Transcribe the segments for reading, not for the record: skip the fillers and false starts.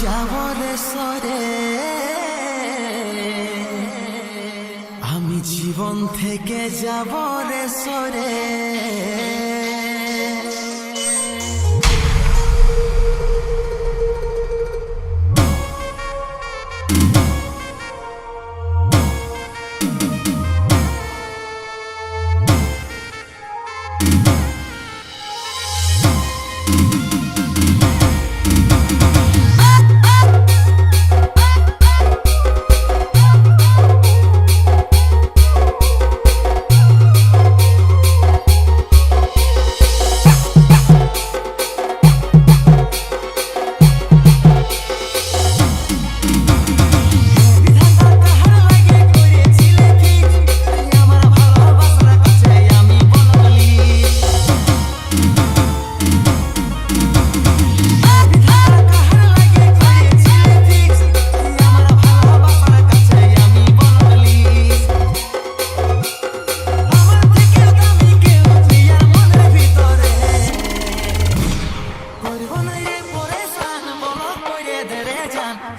যাব রে সরে, আমি জীবন থেকে যাব রে সরে।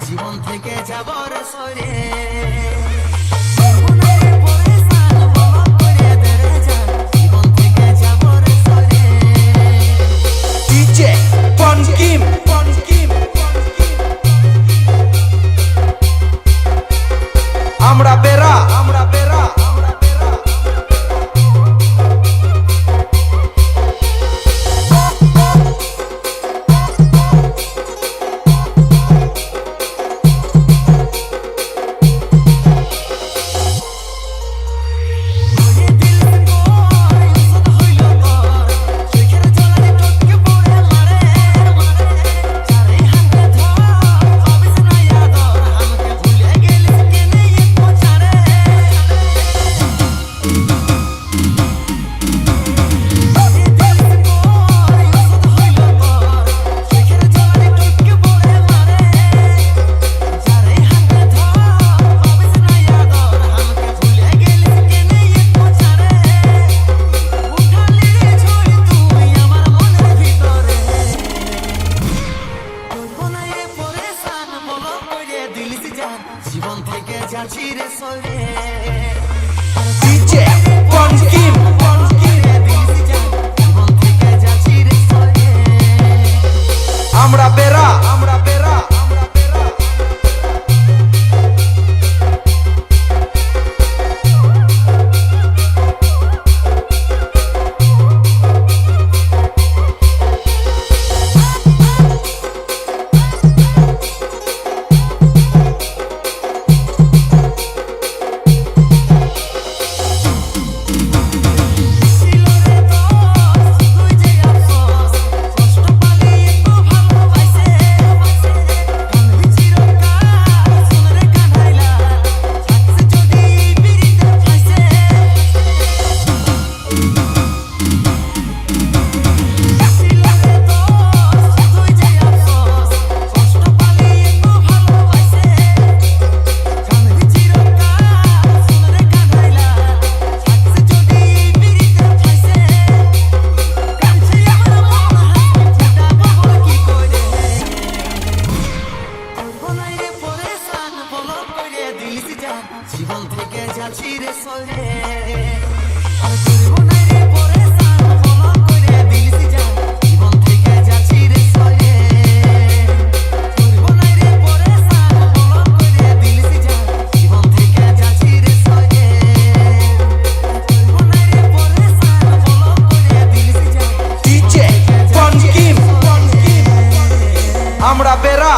জীবন থেকে যাব রে সরে, জীবন থেকে যাব রে সরে। ডিজে পনকিম আমরা বেরা জীবন থেকে যাচ্ছি রে সরে। ডিজে পনকিম জীবন থেকে যাচ্ছি রে সরে। আমরা বেরা জীবন থেকে যাচ্ছি রে সরে। জীবন থেকে যাচ্ছি রে সরে। জীবন থেকে যাচ্ছি রে সরে। ডিজে পনকিম আমরা বেরা